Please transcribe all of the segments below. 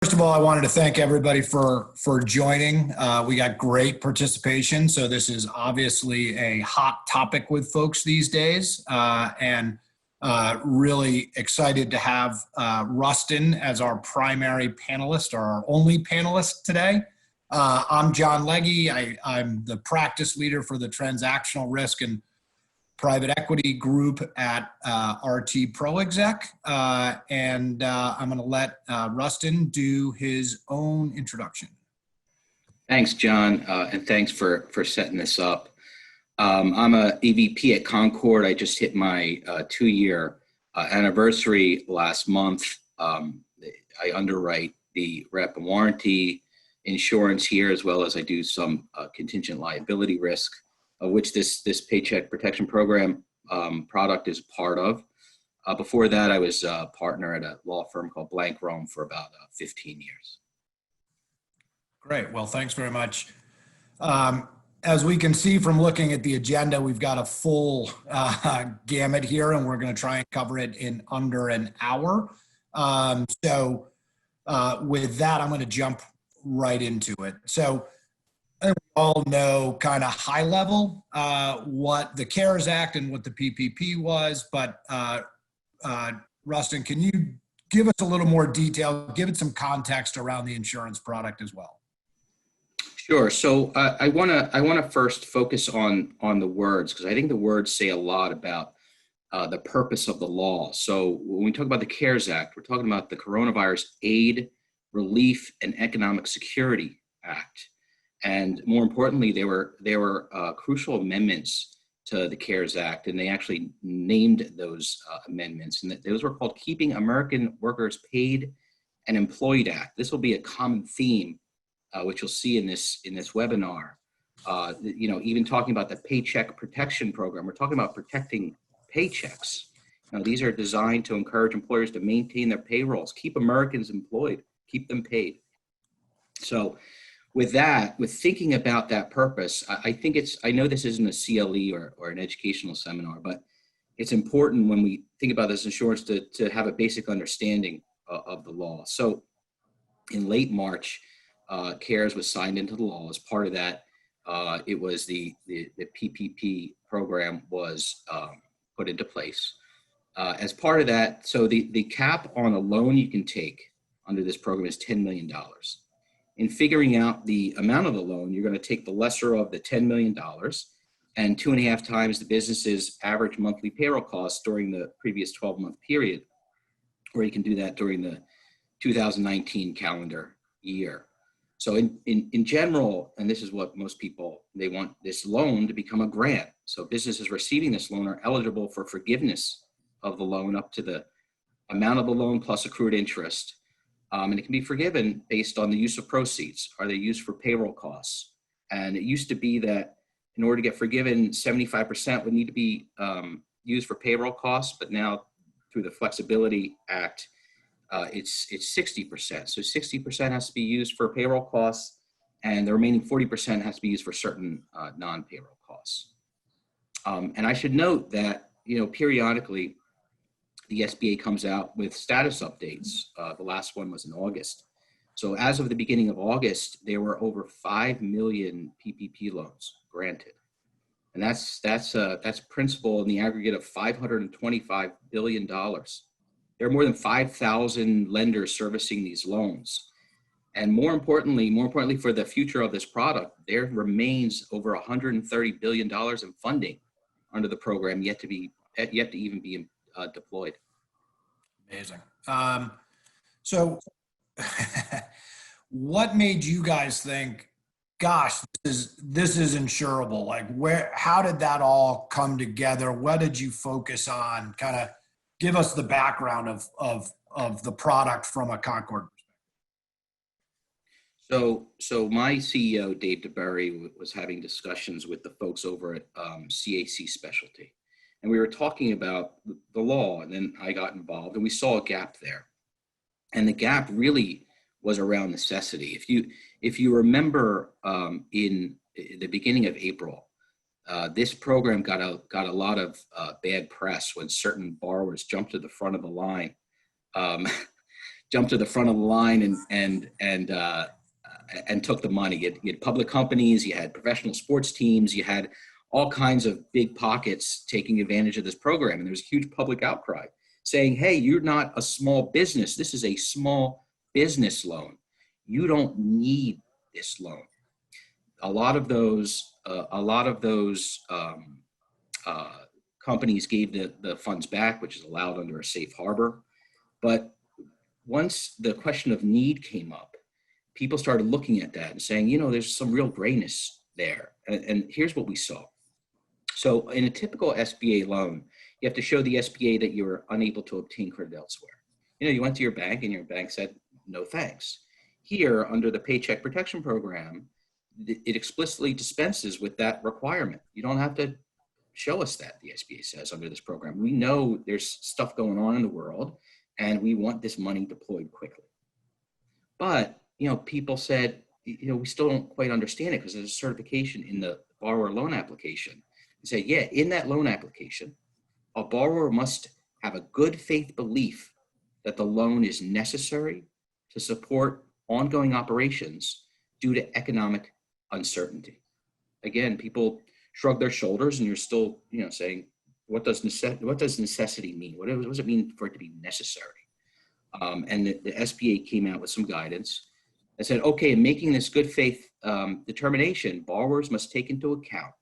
First of all, I wanted to thank everybody for joining. We got great participation, so this is obviously a hot topic with folks these days, and really excited to have Rustin as our primary panelist, or our only panelist today. I'm John Legge. I'm the practice leader for the transactional risk and private equity group at RT ProExec, and I'm going to let Rustin do his own introduction. Thanks, John, and thanks for setting this up. I'm a EVP at Concord. I just hit my 2-year anniversary last month. I underwrite the rep and warranty insurance here, as well as I do some contingent liability risk, which this Paycheck protection program product is part of. Before that, I was a partner at a law firm called Blank Rome for about 15 years. Great. Well, thanks very much. As we can see from looking at the agenda, we've got a full gamut here, and we're going to try and cover it in under an hour. So with that, I'm going to jump right into it. So I think we all know kind of high level what the CARES Act and what the PPP was, but Rustin, can you give us a little more detail, give it some context around the insurance product as well? Sure. So I want to first focus on the words, because I think the words say a lot about the purpose of the law. So when we talk about the CARES Act, we're talking about the Coronavirus Aid, Relief, and Economic Security Act. And more importantly, there were crucial amendments to the CARES Act, and they actually named those amendments. And those were called Keeping American Workers Paid and Employed Act. This will be a common theme, which you'll see in this webinar. Even talking about the Paycheck Protection Program, we're talking about protecting paychecks. Now, these are designed to encourage employers to maintain their payrolls, keep Americans employed, keep them paid. So with thinking about that purpose, I think I know this isn't a CLE or an educational seminar, but it's important when we think about this insurance to have a basic understanding of the law. So in late March, CARES was signed into the law. As part of that, it was the PPP program was put into place. As part of that, so the cap on a loan you can take under this program is $10 million. In figuring out the amount of the loan, you're going to take the lesser of the $10 million and 2.5 times the business's average monthly payroll costs during the previous 12-month period, or you can do that during the 2019 calendar year. So in general, and this is what most people, they want this loan to become a grant. So businesses receiving this loan are eligible for forgiveness of the loan up to the amount of the loan plus accrued interest. And it can be forgiven based on the use of proceeds. Are they used for payroll costs? And it used to be that in order to get forgiven, 75% would need to be used for payroll costs, but now through the Flexibility Act, it's 60%. So 60% has to be used for payroll costs, and the remaining 40% has to be used for certain non-payroll costs. And I should note that, periodically, the SBA comes out with status updates. The last one was in August. So as of the beginning of August, there were over 5 million PPP loans granted. And that's principal in the aggregate of $525 billion. There are more than 5,000 lenders servicing these loans. And more importantly for the future of this product, there remains over $130 billion in funding under the program yet to even be deployed. Amazing. So what made you guys think, gosh, this is insurable? Like, how did that all come together? What did you focus on? Kind of give us the background of the product from a Concord perspective. So my CEO, Dave DeBerry, was having discussions with the folks over at CAC Specialty. And we were talking about the law, and then I got involved, and we saw a gap there. And the gap really was around necessity. If you remember, in the beginning of April, this program got a lot of bad press when certain borrowers jumped to the front of the line jumped to the front of the line and took the money. You had public companies, you had professional sports teams, you had all kinds of big pockets taking advantage of this program. And there was a huge public outcry saying, hey, you're not a small business. This is a small business loan. You don't need this loan. A lot of those companies gave the funds back, which is allowed under a safe harbor. But once the question of need came up, people started looking at that and saying, there's some real grayness there. And here's what we saw. So in a typical SBA loan, you have to show the SBA that you were unable to obtain credit elsewhere. You went to your bank and your bank said, no thanks. Here, under the Paycheck Protection Program, it explicitly dispenses with that requirement. You don't have to show us that, the SBA says, under this program. We know there's stuff going on in the world, and we want this money deployed quickly. But, people said, we still don't quite understand it because there's a certification in the borrower loan application. They say, yeah, in that loan application, a borrower must have a good faith belief that the loan is necessary to support ongoing operations due to economic uncertainty. Again, people shrug their shoulders, and you're still, saying, what does necessity mean? What does it mean for it to be necessary? And the SBA came out with some guidance and said, okay, in making this good faith determination, borrowers must take into account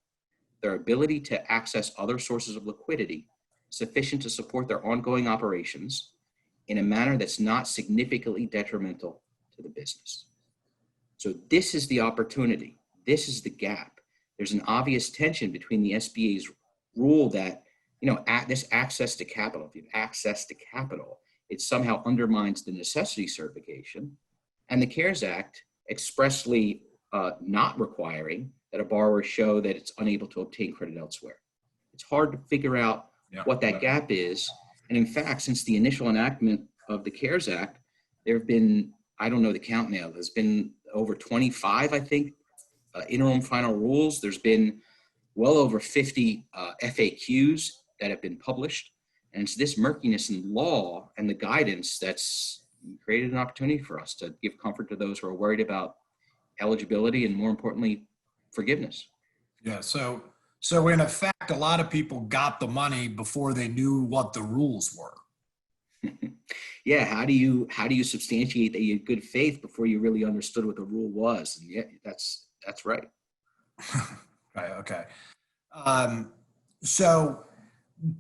their ability to access other sources of liquidity sufficient to support their ongoing operations in a manner that's not significantly detrimental to the business. So this is the opportunity. This is the gap. There's an obvious tension between the SBA's rule that, this access to capital, if you have access to capital, it somehow undermines the necessity certification, and the CARES Act expressly not requiring that a borrower show that it's unable to obtain credit elsewhere. It's hard to figure out what that gap is. And in fact, since the initial enactment of the CARES Act, there have been, I don't know the count now, there's been over 25, I think, interim final rules. There's been well over 50 FAQs that have been published. And it's this murkiness in law and the guidance that's created an opportunity for us to give comfort to those who are worried about eligibility and, more importantly, forgiveness. Yeah. So in effect, a lot of people got the money before they knew what the rules were. Yeah. How do you substantiate that you had good faith before you really understood what the rule was? And yeah, that's right. Right. Okay. So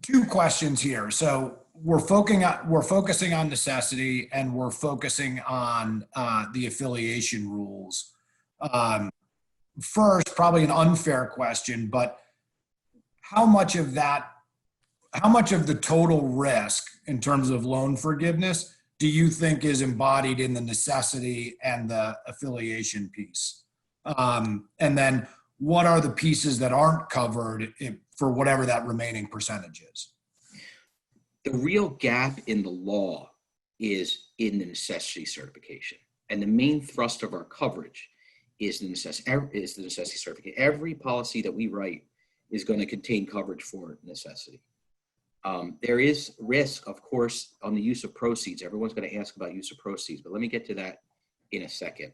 two questions here. So we're focusing on necessity, and we're focusing on the affiliation rules. First, probably an unfair question, but how much of the total risk in terms of loan forgiveness do you think is embodied in the necessity and the affiliation piece? And then what are the pieces that aren't covered for whatever that remaining percentage is? The real gap in the law is in the necessity certification. And the main thrust of our coverage is the necessity certificate. Every policy that we write is going to contain coverage for necessity. There is risk, of course, on the use of proceeds. Everyone's going to ask about use of proceeds, but let me get to that in a second.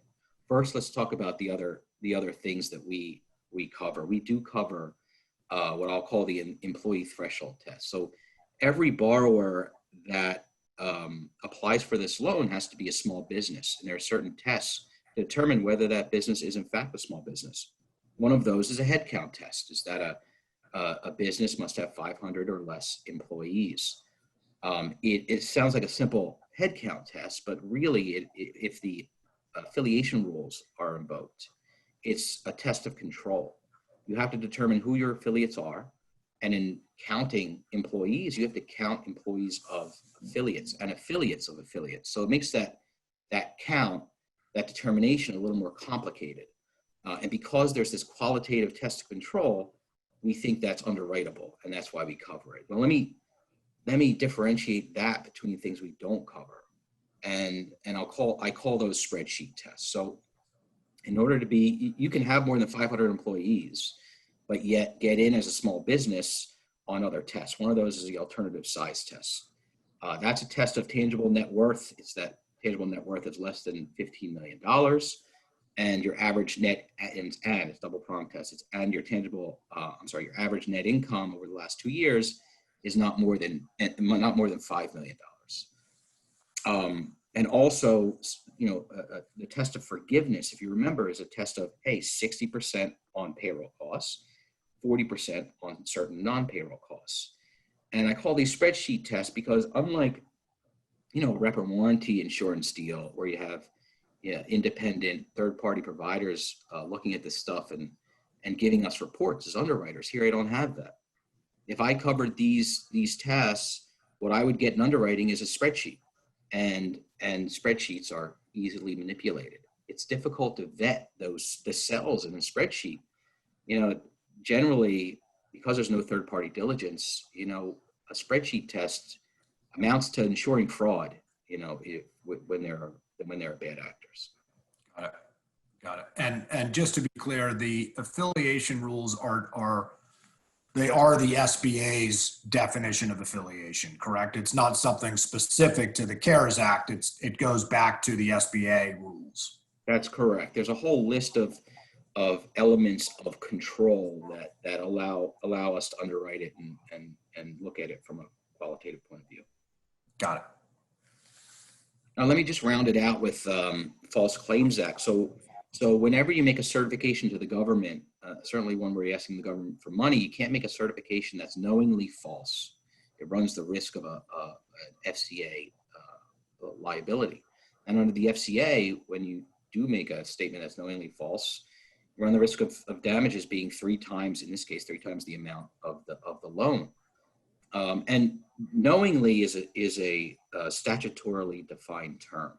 First, let's talk about the other things that we cover. We do cover what I'll call the employee threshold test. So every borrower that applies for this loan has to be a small business, and there are certain tests to determine whether that business is in fact a small business. One of those is a headcount test. Is that a business must have 500 or less employees? It sounds like a simple headcount test, but really, if the affiliation rules are invoked, it's a test of control. You have to determine who your affiliates are, and in counting employees, you have to count employees of affiliates and affiliates of affiliates. So it makes that count, that determination, a little more complicated. And because there's this qualitative test of control, we think that's underwritable, and that's why we cover it. Well, let me differentiate that between things we don't cover, and I call those spreadsheet tests. So in order to be, you can have more than 500 employees, but yet get in as a small business on other tests. One of those is the alternative size test. That's a test of tangible net worth. It's that tangible net worth is less than $15 million, and your average net, and it's double prong test, and your your average net income over the last 2 years is not more than $5 million. And also, the test of forgiveness, if you remember, is a test of, hey, 60% on payroll costs, 40% on certain non-payroll costs. And I call these spreadsheet tests because unlike, rep and warranty insurance deal where you have independent third-party providers looking at this stuff and giving us reports as underwriters, here I don't have that. If I covered these tests, what I would get in underwriting is a spreadsheet, and spreadsheets are easily manipulated. It's difficult to vet the cells in a spreadsheet. Generally, because there's no third-party diligence, a spreadsheet test amounts to ensuring fraud, when there are bad actors. Got it. And just to be clear, the affiliation rules are the SBA's definition of affiliation, correct? It's not something specific to the CARES Act. It goes back to the SBA rules. That's correct. There's a whole list of elements of control that allow us to underwrite it and look at it from a qualitative point of view. Got it. Now let me just round it out with False Claims Act. So whenever you make a certification to the government, certainly one where you're asking the government for money, you can't make a certification that's knowingly false. It runs the risk of an FCA liability. And under the FCA, when you do make a statement that's knowingly false, you run the risk of damages being 3 times, in this case, 3 times the amount of the loan. And knowingly is a statutorily defined term.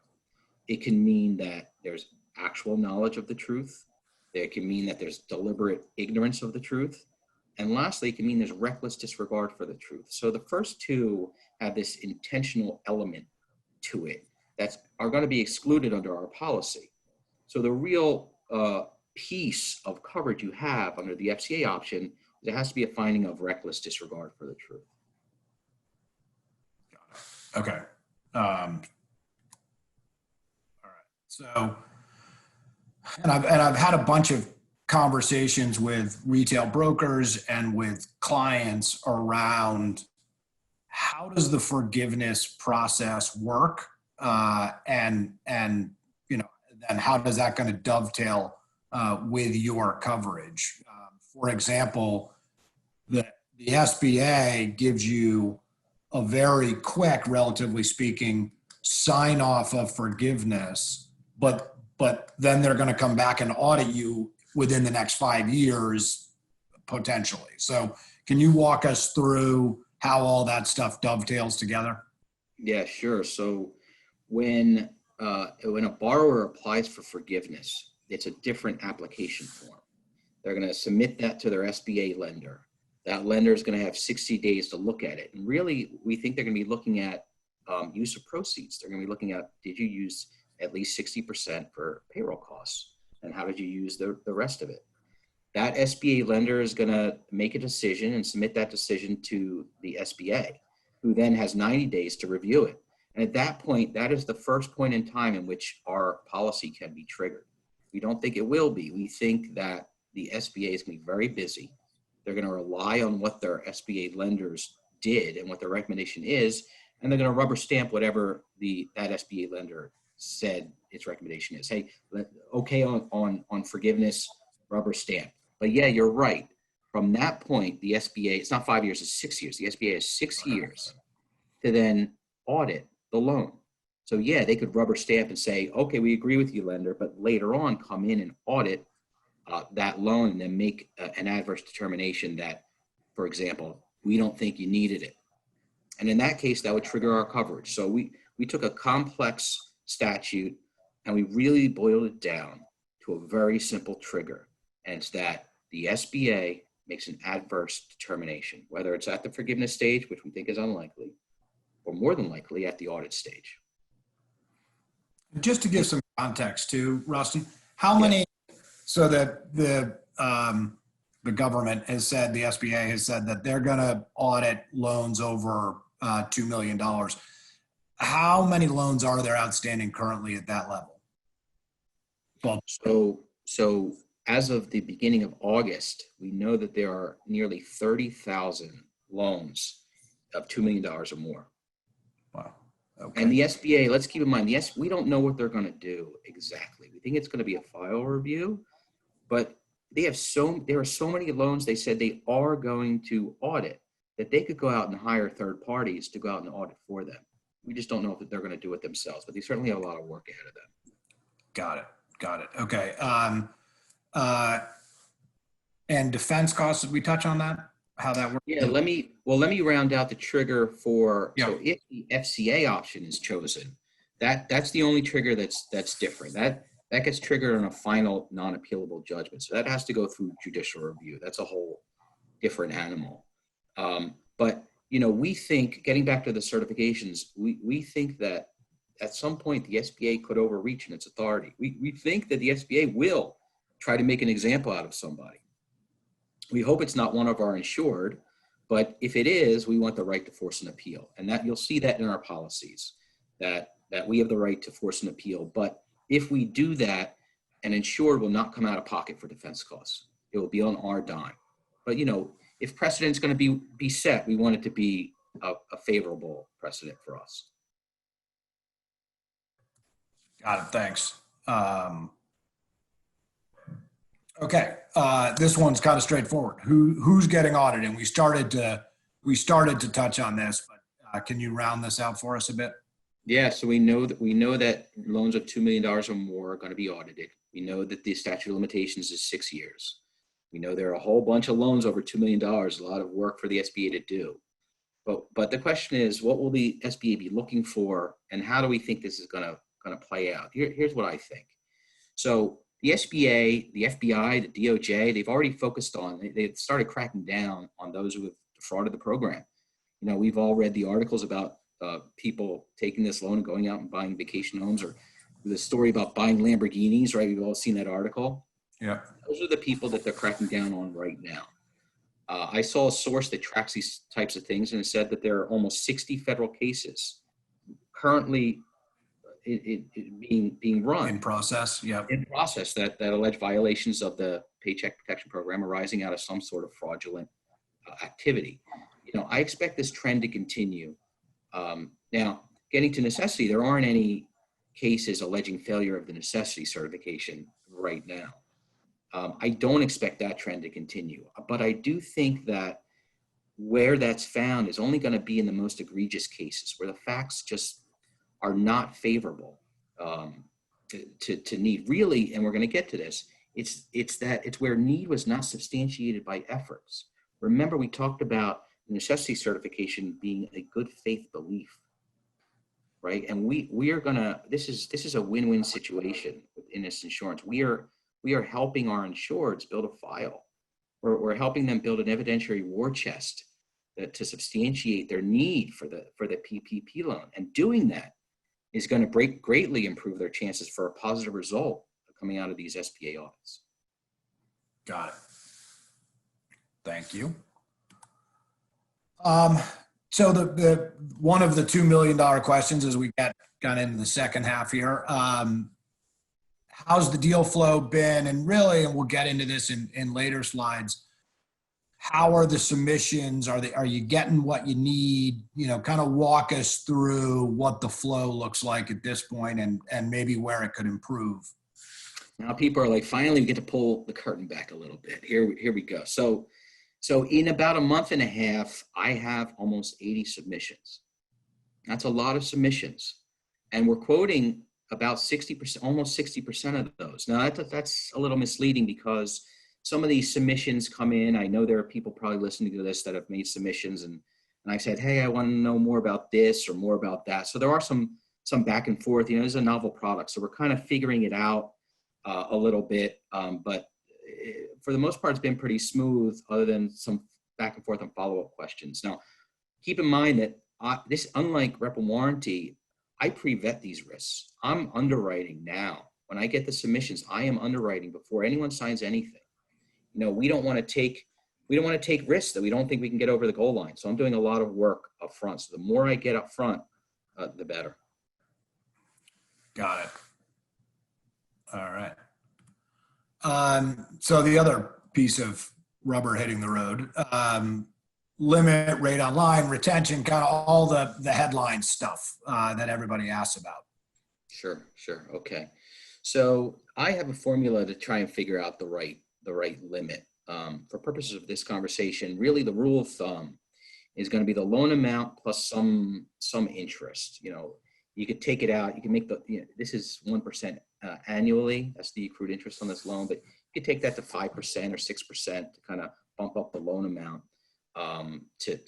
It can mean that there's actual knowledge of the truth. It can mean that there's deliberate ignorance of the truth. And lastly, it can mean there's reckless disregard for the truth. So the first two have this intentional element to it that are going to be excluded under our policy. So the real piece of coverage you have under the FCA option, there has to be a finding of reckless disregard for the truth. Okay. All right. So, and I've had a bunch of conversations with retail brokers and with clients around how does the forgiveness process work, and how does that going to dovetail with your coverage? For example, the SBA gives you a very quick, relatively speaking, sign off of forgiveness, but then they're going to come back and audit you within the next 5 years, potentially. So can you walk us through how all that stuff dovetails together? Yeah, sure. So when a borrower applies for forgiveness, it's a different application form. They're going to submit that to their SBA lender. That lender is going to have 60 days to look at it. And really, we think they're going to be looking at use of proceeds. They're going to be looking at, did you use at least 60% for payroll costs? And how did you use the rest of it? That SBA lender is going to make a decision and submit that decision to the SBA, who then has 90 days to review it. And at that point, that is the first point in time in which our policy can be triggered. We don't think it will be. We think that the SBA is going to be very busy. They're going to rely on what their SBA lenders did and what their recommendation is, and they're going to rubber stamp whatever that SBA lender said its recommendation is. Hey, okay on forgiveness, rubber stamp. But yeah, you're right. From that point, the SBA, it's not 5 years, it's 6 years. The SBA has 6 years to then audit the loan. So yeah, they could rubber stamp and say, okay, we agree with you, lender, but later on come in and audit that loan and then make an adverse determination that, for example, we don't think you needed it. And in that case, that would trigger our coverage. So we took a complex statute and we really boiled it down to a very simple trigger. And it's that the SBA makes an adverse determination, whether it's at the forgiveness stage, which we think is unlikely, or more than likely at the audit stage. Just to give some context too, Rustin, how many, so that the government has said, the SBA has said that they're going to audit loans over $2 million. how many loans are there outstanding currently at that level? Well, So as of the beginning of August, we know that there are nearly 30,000 loans of $2 million or more. wow. And Okay. the SBA, let's keep in mind, we don't know what they're going to do exactly. We think it's going to be a file review, but there are so many loans they said they are going to audit that they could go out and hire third parties to go out and audit for them. We just don't know if they're going to do it themselves, but they certainly have a lot of work ahead of them. Got it. Got it. Okay. Uh, and defense costs, did we touch on that? How that works? Yeah, let me round out the trigger for, Yeah. so if the FCA option is chosen, that's the only trigger that's different. That gets triggered on a final non-appealable judgment. So that has to go through judicial review. That's a whole different animal. But we think, getting back to the certifications, we think that at some point the SBA could overreach in its authority. We think that the SBA will try to make an example out of somebody. We hope it's not one of our insured, but if it is, we want the right to force an appeal. And that you'll see that in our policies, that we have the right to force an appeal. But if we do that, an insured will not come out of pocket for defense costs. It will be on our dime. But if precedent's going to be set, we want it to be a favorable precedent for us. Got it. Thanks. Okay. This one's kind of straightforward. Who's getting audited? We started to touch on this, but can you round this out for us a bit? Yeah, so we know that loans of $2 million or more are going to be audited. We know that the statute of limitations is 6 years. We know there are a whole bunch of loans over $2 million, a lot of work for the SBA to do. But the question is, what will the SBA be looking for, and how do we think this is going to play out? Here's what I think. So the SBA, the FBI, the DOJ, they've already focused on, they've started cracking down on those who have defrauded the program. We've all read the articles about people taking this loan and going out and buying vacation homes, or the story about buying Lamborghinis, right? We've all seen that article. Yeah. Those are the people that they're cracking down on right now. I saw a source that tracks these types of things, and it said that there are almost 60 federal cases currently being run In process. Yeah. in process that allege violations of the Paycheck Protection Program arising out of some sort of fraudulent activity. I expect this trend to continue. Now, getting to necessity, there aren't any cases alleging failure of the necessity certification right now. I don't expect that trend to continue, but I do think that where that's found is only going to be in the most egregious cases where the facts just are not favorable to need, really. And we're going to get to this. It's where need was not substantiated by efforts. Remember, we talked about necessity certification being a good faith belief, right? And we are gonna, this is a win-win situation in this insurance. We are helping our insureds build a file. We're helping them build an evidentiary war chest to substantiate their need for the PPP loan. And doing that is going to greatly improve their chances for a positive result coming out of these SBA audits. Got it. Thank you. So the one of the $2 million questions as we got into the second half here, how's the deal flow been? And really, and we'll get into this in later slides, how are the submissions? Are you getting what you need? Kind of walk us through what the flow looks like at this point and maybe where it could improve. Now people are like, finally we get to pull the curtain back a little bit. Here we go. So in about a month and a half, I have almost 80 submissions. That's a lot of submissions. And we're quoting about 60%, almost 60% of those. Now that's a little misleading because some of these submissions come in. I know there are people probably listening to this that have made submissions and I said, hey, I want to know more about this or more about that. So there are some back and forth. This is a novel product. So we're kind of figuring it out a little bit. But for the most part, it's been pretty smooth other than some back and forth on follow-up questions. Now, keep in mind that this, unlike rep and warranty, I pre-vet these risks. I'm underwriting now. When I get the submissions, I am underwriting before anyone signs anything. We don't want to take risks that we don't think we can get over the goal line. So I'm doing a lot of work up front. So the more I get up front, the better. Got it. All right. So the other piece of rubber hitting the road, limit, rate online, retention, kind of all the headline stuff that everybody asks about. Sure. Okay. So I have a formula to try and figure out the right limit. For purposes of this conversation, really the rule of thumb is going to be the loan amount plus some interest. You could take it out. You can make this is 1% annually. That's the accrued interest on this loan, but you could take that to 5% or 6% to kind of bump up the loan amount to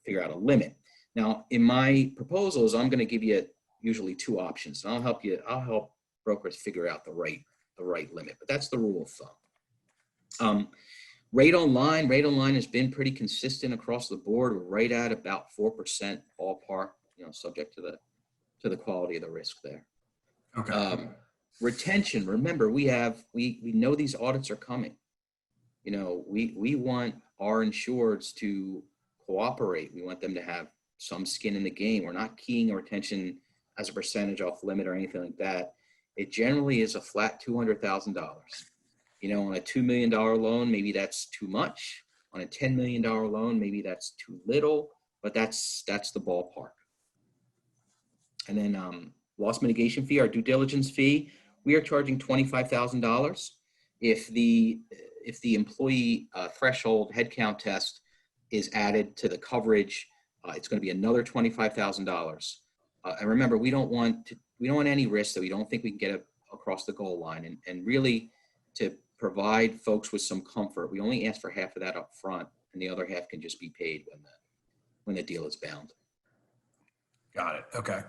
figure out a limit. Now, in my proposals, I'm going to give you usually two options, and I'll help brokers figure out the right limit. But that's the rule of thumb. Rate online has been pretty consistent across the board. We're right at about 4% ballpark, subject to the quality of the risk there. Okay. Retention, remember, we know these audits are coming. We want our insureds to cooperate. We want them to have some skin in the game. We're not keying our retention as a percentage off limit or anything like that. It generally is a flat $200,000. On a $2 million loan, maybe that's too much. On a $10 million loan, maybe that's too little, but that's the ballpark. And then loss mitigation fee, our due diligence fee, we are charging $25,000. If the employee threshold headcount test is added to the coverage, it's going to be another $25,000. And remember, we don't want any risk that we don't think we can get across the goal line. And really, to provide folks with some comfort, we only ask for half of that up front, and the other half can just be paid when the deal is bound. Got it. Okay.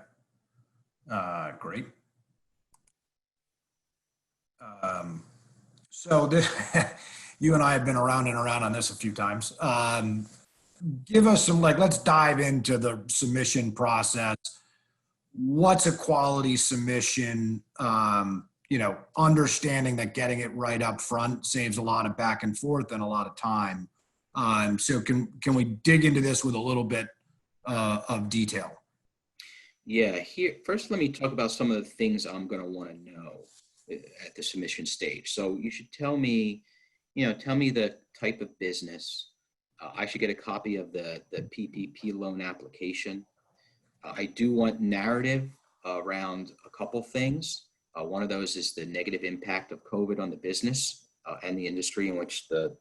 Great. So this, you and I have been around and around on this a few times. Give us some, let's dive into the submission process. What's a quality submission? Understanding that getting it right up front saves a lot of back and forth and a lot of time. So can we dig into this with a little bit of detail? Yeah, first let me talk about some of the things I'm going to want to know at the submission stage. So you should tell me the type of business. I should get a copy of the PPP loan application. I do want narrative around a couple things. One of those is the negative impact of COVID on the business and the industry in which the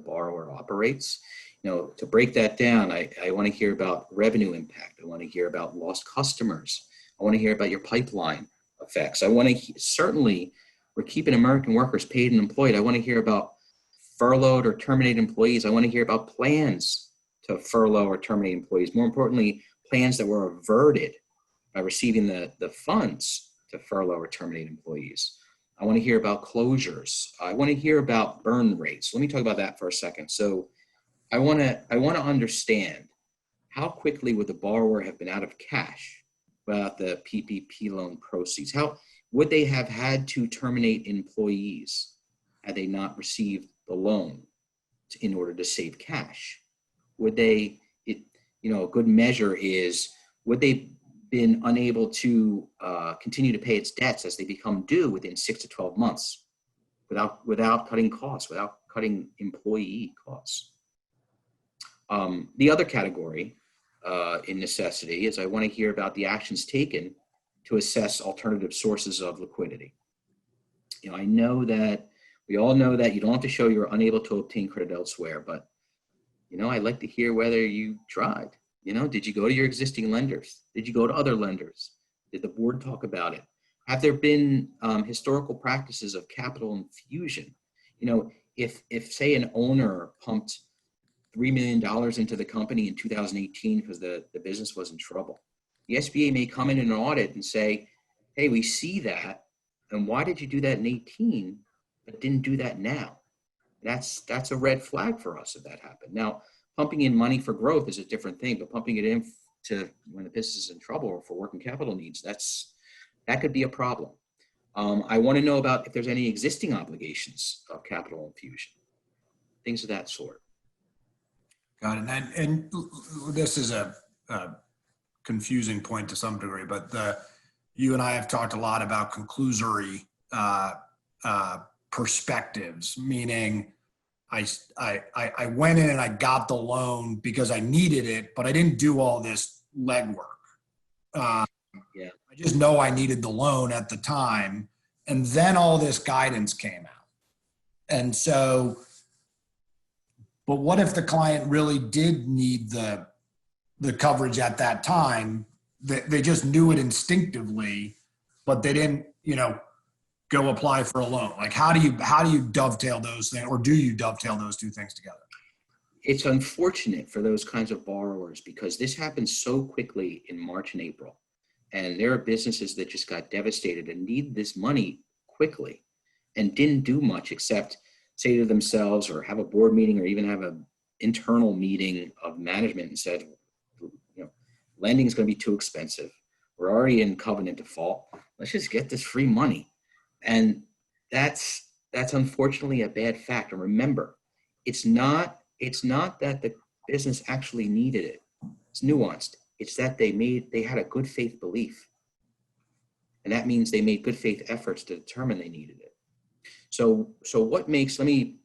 borrower operates. To break that down, I want to hear about revenue impact. I want to hear about lost customers. I want to hear about your pipeline effects. I want to certainly, we're keeping American workers paid and employed. I want to hear about furloughed or terminated employees. I want to hear about plans to furlough or terminate employees. More importantly, plans that were averted by receiving the funds to furlough or terminate employees. I want to hear about closures. I want to hear about burn rates. Let me talk about that for a second. So I want to understand how quickly would the borrower have been out of cash without the PPP loan proceeds? How would they have had to terminate employees had they not received the loan in order to save cash? Would they, a good measure is, would they been unable to continue to pay its debts as they become due within 6 to 12 months without cutting costs, without cutting employee costs? The other category in necessity is I want to hear about the actions taken to assess alternative sources of liquidity. I know that we all know that you don't have to show you're unable to obtain credit elsewhere, but I'd like to hear whether you tried. Did you go to your existing lenders? Did you go to other lenders? Did the board talk about it? Have there been historical practices of capital infusion? If say an owner pumped $3 million into the company in 2018 because the business was in trouble, the SBA may come in an audit and say, hey, we see that, and why did you do that in 18 but didn't do that now? That's a red flag for us if that happened. Now, pumping in money for growth is a different thing, but pumping it in to when the business is in trouble or for working capital needs, that could be a problem. I want to know about if there's any existing obligations of capital infusion, things of that sort. Got it. And this is a confusing point to some degree, but you and I have talked a lot about conclusory perspectives, meaning I went in and I got the loan because I needed it, but I didn't do all this legwork. Yeah. I just know I needed the loan at the time. And then all this guidance came out. And so, but what if the client really did need the coverage at that time? They just knew it instinctively, but they didn't, go apply for a loan. Like, how do you dovetail those things, or do you dovetail those two things together? It's unfortunate for those kinds of borrowers because this happens so quickly in March and April. And there are businesses that just got devastated and need this money quickly and didn't do much except say to themselves or have a board meeting or even have an internal meeting of management and said, lending is going to be too expensive. We're already in covenant default. Let's just get this free money. And that's unfortunately a bad fact. And remember, it's not that the business actually needed it. It's nuanced. It's that they had a good faith belief. And that means they made good faith efforts to determine they needed it. So what makes, I think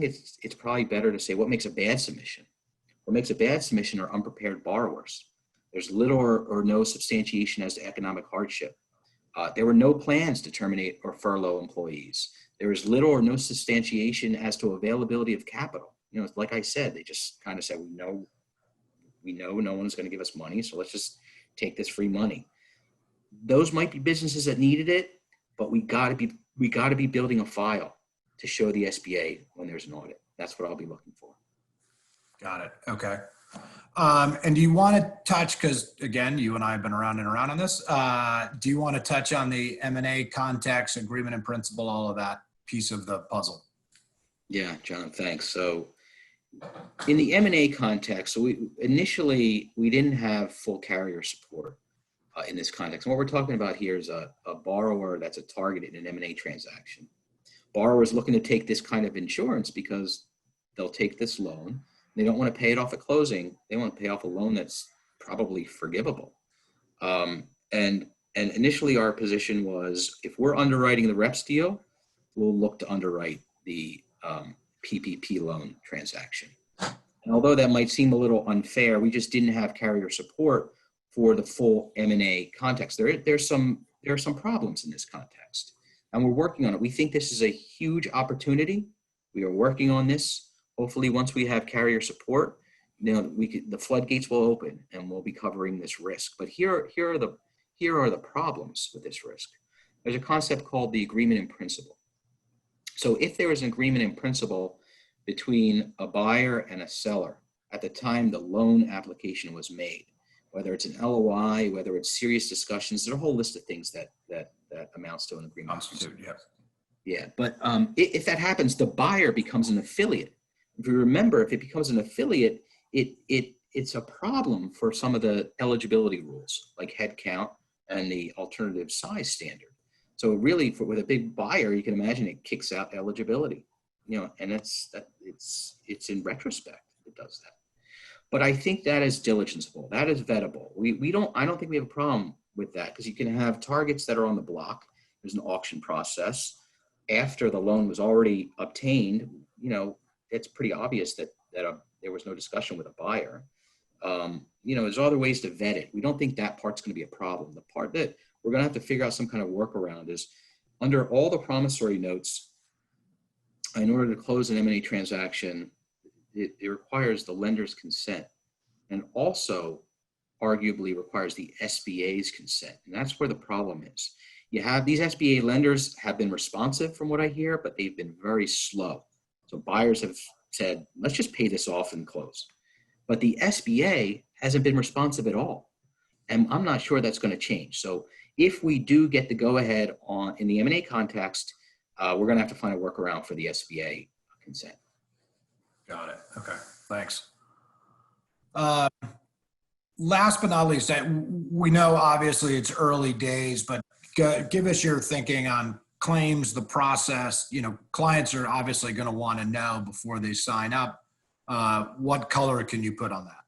it's probably better to say what makes a bad submission. What makes a bad submission are unprepared borrowers. There's little or no substantiation as to economic hardship. There were no plans to terminate or furlough employees. There was little or no substantiation as to availability of capital. Like I said, they just kind of said, we know no one's going to give us money, so let's just take this free money. Those might be businesses that needed it, but we got to be building a file to show the SBA when there's an audit. That's what I'll be looking for. Got it. Okay. And do you want to touch, because again, you and I have been around and around on this, do you want to touch on the M&A context, agreement in principle, all of that piece of the puzzle? Yeah, John, thanks. So in the M&A context, so we didn't have full carrier support in this context. And what we're talking about here is a borrower that's a target in an M&A transaction. Borrowers looking to take this kind of insurance because they'll take this loan. They don't want to pay it off at closing. They want to pay off a loan that's probably forgivable. And initially our position was, if we're underwriting the reps deal, we'll look to underwrite the PPP loan transaction. And although that might seem a little unfair, we just didn't have carrier support for the full M&A context. There are some problems in this context, and we're working on it. We think this is a huge opportunity. We are working on this. Hopefully, once we have carrier support, the floodgates will open and we'll be covering this risk. But here are the problems with this risk. There's a concept called the agreement in principle. So if there is an agreement in principle between a buyer and a seller at the time the loan application was made, whether it's an LOI, whether it's serious discussions, there's a whole list of things that amounts to an agreement. Constitute, yes. Yeah, but if that happens, the buyer becomes an affiliate. If you remember, if it becomes an affiliate, it's a problem for some of the eligibility rules, like head count and the alternative size standard. So really, with a big buyer, you can imagine it kicks out eligibility, and it's in retrospect it does that. But I think that is diligenceable. That is vettable. I don't think we have a problem with that, because you can have targets that are on the block. There's an auction process after the loan was already obtained. It's pretty obvious that there was no discussion with a buyer. There's other ways to vet it. We don't think that part's going to be a problem. The part that we're going to have to figure out some kind of workaround is, under all the promissory notes, in order to close an M&A transaction, it requires the lender's consent, and also arguably requires the SBA's consent. And that's where the problem is. You have these SBA lenders have been responsive from what I hear, but they've been very slow. So buyers have said, let's just pay this off and close. But the SBA hasn't been responsive at all. And I'm not sure that's going to change. So if we do get the go-ahead in the M&A context, we're going to have to find a workaround for the SBA consent. Got it. Okay. Thanks. Last but not least, we know obviously it's early days, but give us your thinking on claims, the process. Clients are obviously going to want to know before they sign up. What color can you put on that?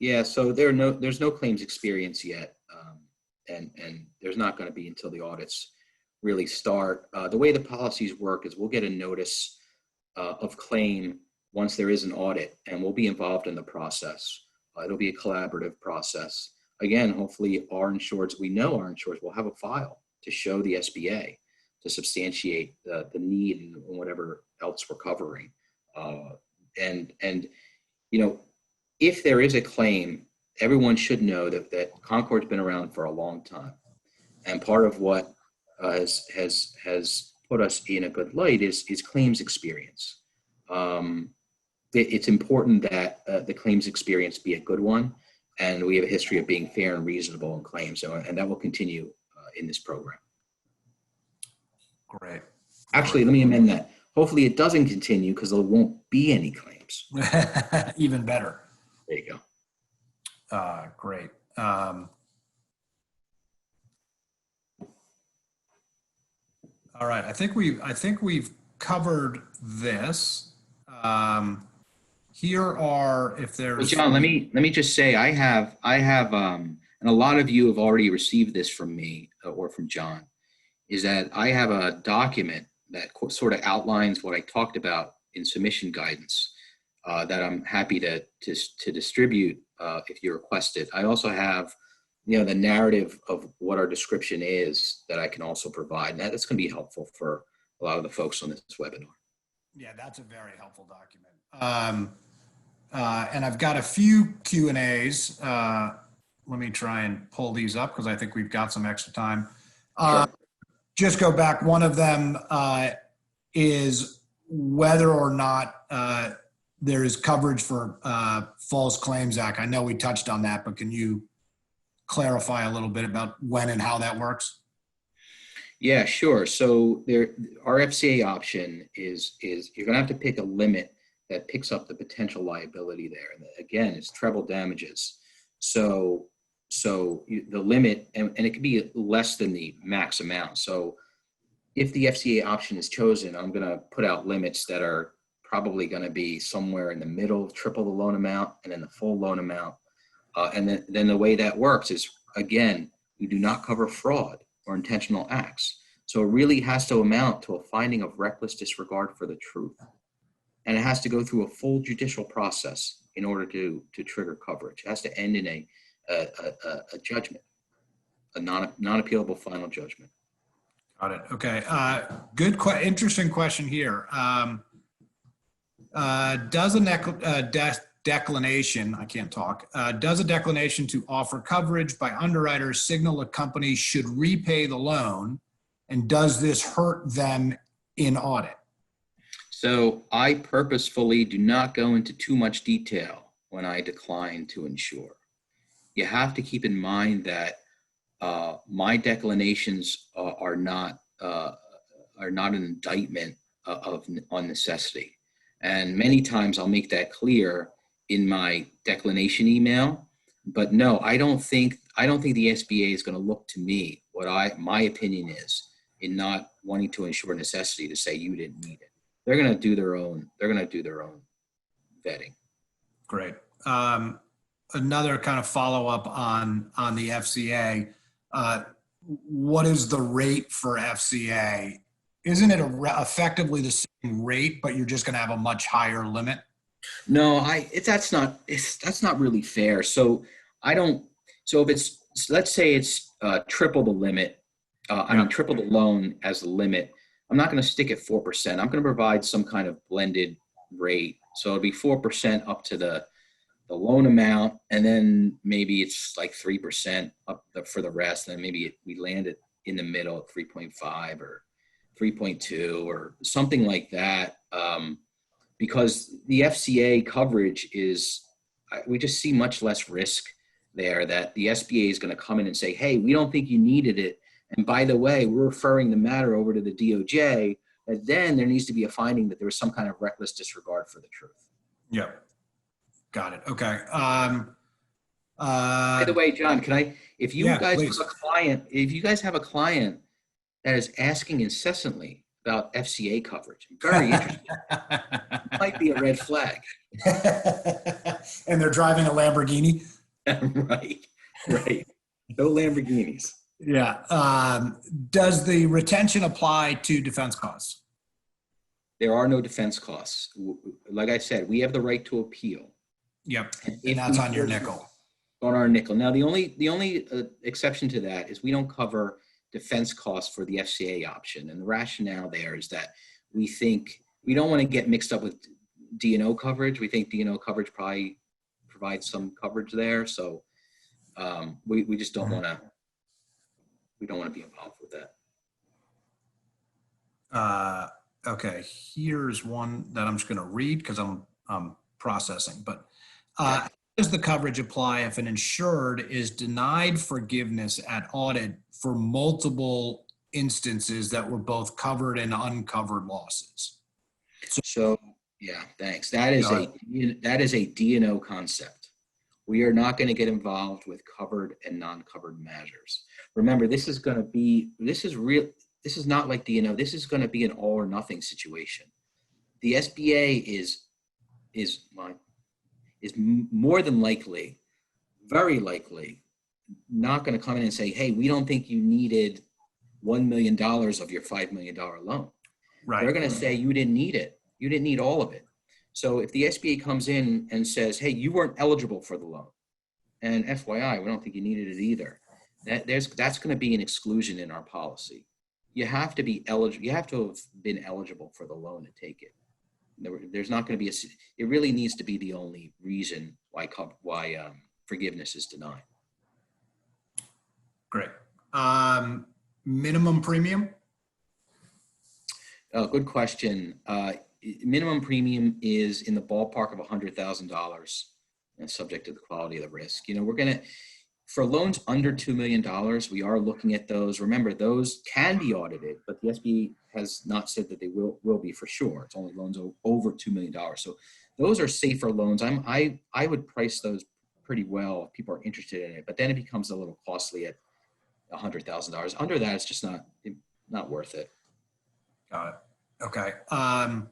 Yeah, so there's no claims experience yet, and there's not going to be until the audits really start. The way the policies work is we'll get a notice of claim once there is an audit, and we'll be involved in the process. It'll be a collaborative process. Again, hopefully we know our insureds will have a file to show the SBA to substantiate the need and whatever else we're covering. And you know, if there is a claim, everyone should know that Concord's been around for a long time. And part of what has put us in a good light is claims experience. It's important that the claims experience be a good one, and we have a history of being fair and reasonable in claims, and that will continue in this program. Great. Actually, let me amend that. Hopefully it doesn't continue because there won't be any claims. Even better. There you go. Great. All right. I think we've covered this. Here are, if there's. Well, John, let me just say, I have, and a lot of you have already received this from me or from John, is that I have a document that sort of outlines what I talked about in submission guidance that I'm happy to distribute if you request it. I also have, the narrative of what our description is that I can also provide. And that's going to be helpful for a lot of the folks on this webinar. Yeah, that's a very helpful document. And I've got a few Q&As. Let me try and pull these up because I think we've got some extra time. Sure. Just go back. One of them is whether or not there is coverage for False Claims Act. I know we touched on that, but can you clarify a little bit about when and how that works? Yeah, sure. So our FCA option is you're going to have to pick a limit that picks up the potential liability there. And again, it's treble damages. So the limit, and it could be less than the max amount. So if the FCA option is chosen, I'm going to put out limits that are probably going to be somewhere in the middle, triple the loan amount, and then the full loan amount. And then the way that works is, again, we do not cover fraud or intentional acts. So it really has to amount to a finding of reckless disregard for the truth. And it has to go through a full judicial process in order to trigger coverage. It has to end in a judgment, a non-appealable final judgment. Got it. Okay. Interesting question here. Does a declination, I can't talk, does a declination to offer coverage by underwriters signal a company should repay the loan? And does this hurt them in audit? So I purposefully do not go into too much detail when I decline to insure. You have to keep in mind that my declinations are not an indictment on necessity. And many times I'll make that clear in my declination email. But no, I don't think the SBA is going to look to me my opinion is in not wanting to insure necessity to say you didn't need it. They're going to do their own vetting. Great. Another kind of follow up on the FCA. What is the rate for FCA? Isn't it effectively the same rate, but you're just going to have a much higher limit? No, that's not really fair. So if it's, let's say it's triple the limit, triple the loan as the limit, I'm not going to stick at 4%. I'm going to provide some kind of blended rate. So it'll be 4% up to the loan amount, and then maybe it's like 3% up for the rest. And then maybe we land it in the middle at 3.5 or 3.2 or something like that. Because the FCA coverage we just see much less risk there that the SBA is going to come in and say, hey, we don't think you needed it. And by the way, we're referring the matter over to the DOJ, and then there needs to be a finding that there was some kind of reckless disregard for the truth. Yep. Got it. Okay. By the way, John, if you guys have a client that is asking incessantly about FCA coverage. Very interesting. Might be a red flag. And they're driving a Lamborghini. Right, right. No Lamborghinis. Yeah. Does the retention apply to defense costs? There are no defense costs. Like I said, we have the right to appeal. Yep. And And that's on your nickel. On our nickel. Now, the only exception to that is we don't cover defense costs for the FCA option. And the rationale there is that we think we don't want to get mixed up with D&O coverage. We think D&O coverage probably provides some coverage there. So we just don't want to, we don't want to be involved with that. Okay, here's one that I'm just going to read because I'm processing. But how does the coverage apply if an insured is denied forgiveness at audit for multiple instances that were both covered and uncovered losses? So yeah, thanks. That is a D&O concept. We are not going to get involved with covered and non-covered measures. Remember, this is not like D&O. This is going to be an all or nothing situation. The SBA is more than likely, very likely, not going to come in and say, hey, we don't think you needed $1 million of your $5 million loan. Right. They're going to say you didn't need it. You didn't need all of it. So if the SBA comes in and says, hey, you weren't eligible for the loan, and FYI, we don't think you needed it either, that's going to be an exclusion in our policy. You have to be eligible. You have to have been eligible for the loan to take it. There's not going to be it really needs to be the only reason why forgiveness is denied. Great. Minimum premium? Oh, good question. Minimum premium is in the ballpark of $100,000 and subject to the quality of the risk. For loans under $2 million, we are looking at those. Remember, those can be audited, but the SBA has not said that they will be for sure. It's only loans over $2 million. So those are safer loans. I would price those pretty well if people are interested in it, but then it becomes a little costly at $100,000. Under that, it's just not worth it. Got it. Okay. Hang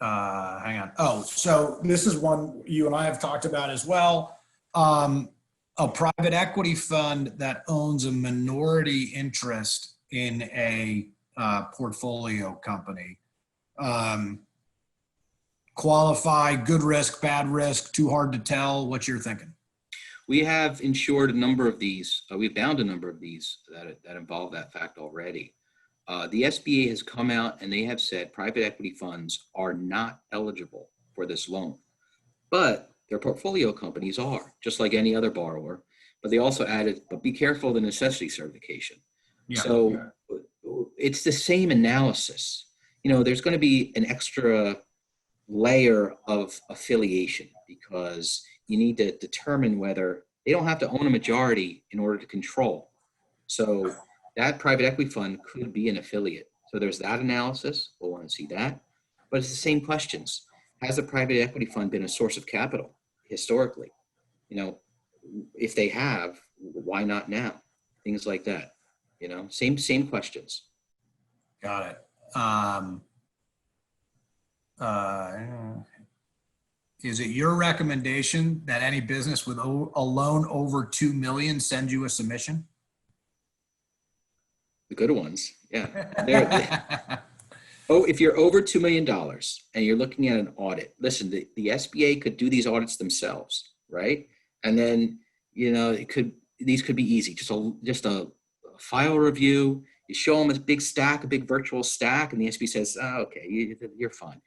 on. Oh, so this is one you and I have talked about as well. A private equity fund that owns a minority interest in a portfolio company. Qualify, good risk, bad risk, too hard to tell. What you're thinking? We have insured a number of these. We've bound a number of these that involve that fact already. The SBA has come out and they have said private equity funds are not eligible for this loan, but their portfolio companies are, just like any other borrower. But they also added, but be careful of the necessity certification. Yeah, so it's the same analysis. There's going to be an extra layer of affiliation because you need to determine whether they don't have to own a majority in order to control. So that private equity fund could be an affiliate. So there's that analysis. We'll want to see that. But it's the same questions. Has the private equity fund been a source of capital historically? If they have, why not now? Things like that. Same questions. Got it. Is it your recommendation that any business with a loan over 2 million send you a submission? The good ones, yeah. If you're over $2 million and you're looking at an audit, listen, the SBA could do these audits themselves, right? And then, these could be easy. Just a file review. You show them a big virtual stack, and the SBA says, oh, okay, you're fine.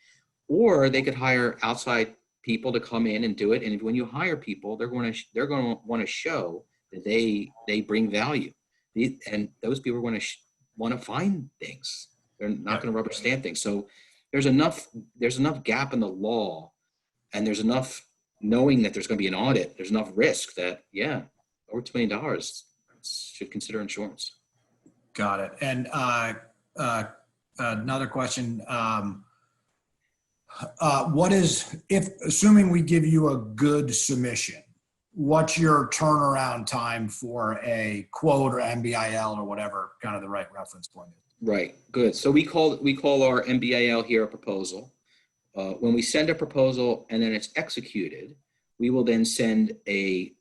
Or they could hire outside people to come in and do it. And when you hire people, they're going to want to show that they bring value. And those people are going to want to find things. They're not going to rubber stamp things. So there's enough gap in the law, and there's enough knowing that there's going to be an audit. There's enough risk that, over $2 million should consider insurance. Got it. And another question. Assuming we give you a good submission, what's your turnaround time for a quote or MBIL or whatever kind of the right reference point is? Right, good. So we call our MBAL here a proposal. When we send a proposal and then it's executed, we will then send an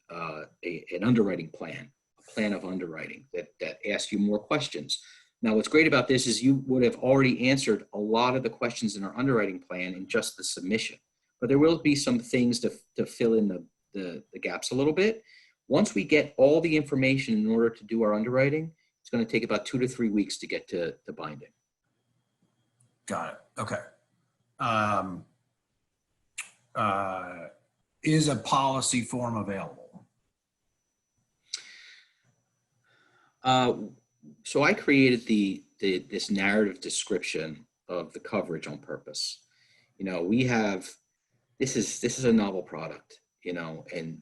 underwriting plan, a plan of underwriting that asks you more questions. Now, what's great about this is you would have already answered a lot of the questions in our underwriting plan in just the submission, but there will be some things to fill in the gaps a little bit. Once we get all the information in order to do our underwriting, it's going to take about 2 to 3 weeks to get to binding. Got it. Okay. Um, is a policy form available? So I created this narrative description of the coverage on purpose. You know, this is a novel product, you know, and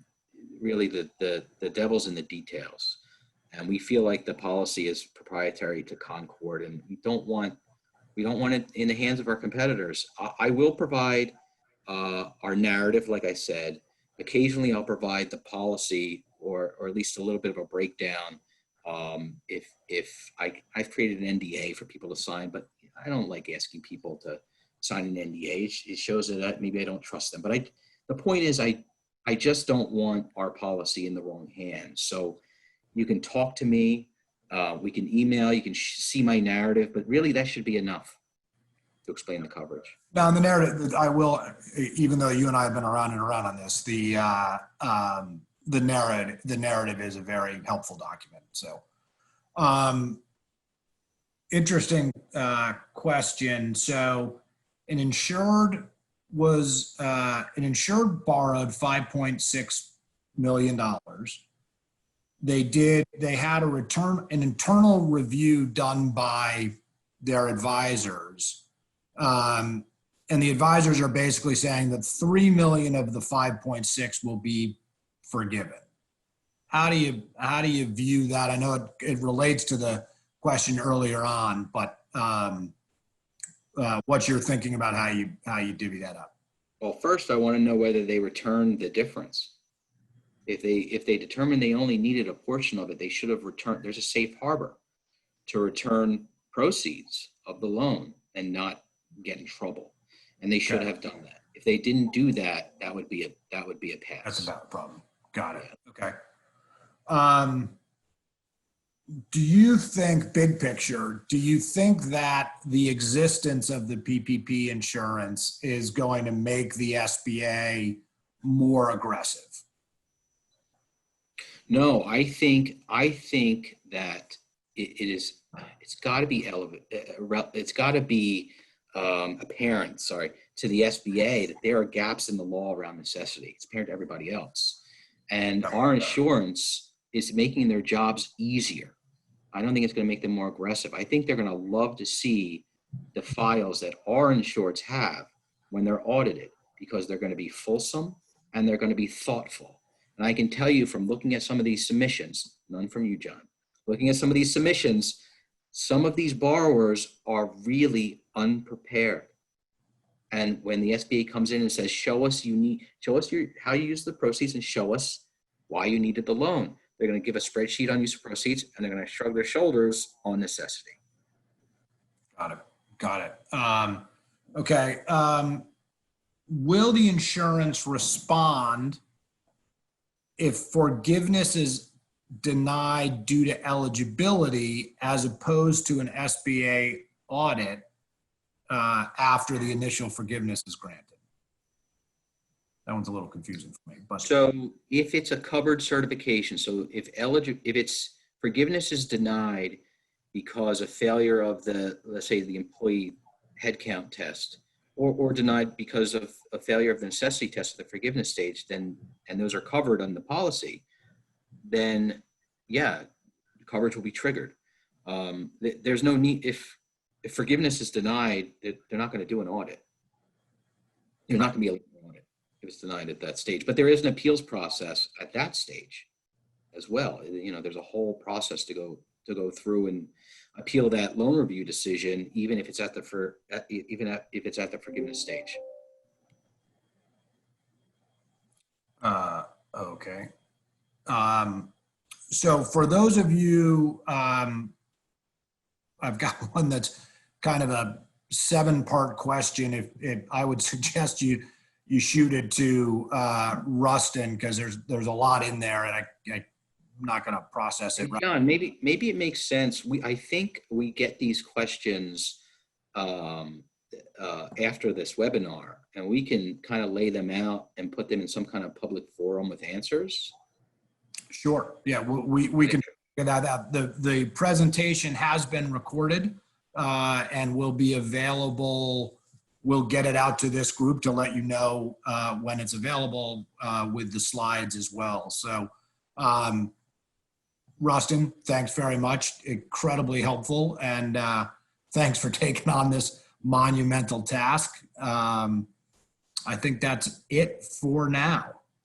really the devil's in the details. And we feel like the policy is proprietary to Concord, and we don't want it in the hands of our competitors. I will provide our narrative, like I said. Occasionally, I'll provide the policy or at least a little bit of a breakdown. If I've created an NDA for people to sign, but I don't like asking people to sign an NDA. It shows that maybe I don't trust them. But the point is, I just don't want our policy in the wrong hands. So you can talk to me. We can email. You can see my narrative, but really that should be enough to explain the coverage. Now, in the narrative, I will, even though you and I have been around and around on this, the narrative is a very helpful document. So, interesting question. So, an insured borrowed $5.6 million. They had an internal review done by their advisors. And the advisors are basically saying that 3 million of the 5.6 will be forgiven. How do you view that? I know it relates to the question earlier on, but what's your thinking about how you divvy that up? Well, first I want to know whether they returned the difference. If they determined they only needed a portion of it, they should have returned. There's a safe harbor to return proceeds of the loan and not get in trouble. And they should have done that. If they didn't do that, that would be a pass. That's about a problem. Got it. Okay. Do you think, big picture, do you think that the existence of the PPP insurance is going to make the SBA more aggressive? No, I think that it's got to be it's got to be apparent, to the SBA that there are gaps in the law around necessity. It's apparent to everybody else. And our insurance is making their jobs easier. I don't think it's going to make them more aggressive. I think they're going to love to see the files that our insureds have when they're audited, because they're going to be fulsome and they're going to be thoughtful. And I can tell you from looking at some of these submissions, none from you, John, looking at some of these submissions, some of these borrowers are really unprepared. And when the SBA comes in and says, show us how you use the proceeds and show us why you needed the loan, they're going to give a spreadsheet on use of proceeds and they're going to shrug their shoulders on necessity. Got it. Okay. Will the insurance respond if forgiveness is denied due to eligibility as opposed to an SBA audit after the initial forgiveness is granted? That one's a little confusing for me. But so if it's a covered certification, so if it's forgiveness is denied because of failure of let's say the employee headcount test, or denied because of a failure of the necessity test at the forgiveness stage, then, and those are covered on the policy, then yeah, coverage will be triggered. There's no need, if forgiveness is denied, they're not going to do an audit. They're not going to be able to do an audit if it's denied at that stage. But there is an appeals process at that stage as well. You know, there's a whole process to go through and appeal that loan review decision, even if it's at the forgiveness stage. Okay. So for those of you I've got one that's kind of a 7-part question. If I would suggest you shoot it to Rustin, because there's a lot in there, and I'm not going to process it. Hey, John, maybe it makes sense. I think we get these questions after this webinar, and we can kind of lay them out and put them in some kind of public forum with answers. Sure. Yeah, we can figure that out. The presentation has been recorded and will be available. We'll get it out to this group to let you know when it's available with the slides as well. So, Rustin, thanks very much. Incredibly helpful. And thanks for taking on this monumental task. I think that's it for now.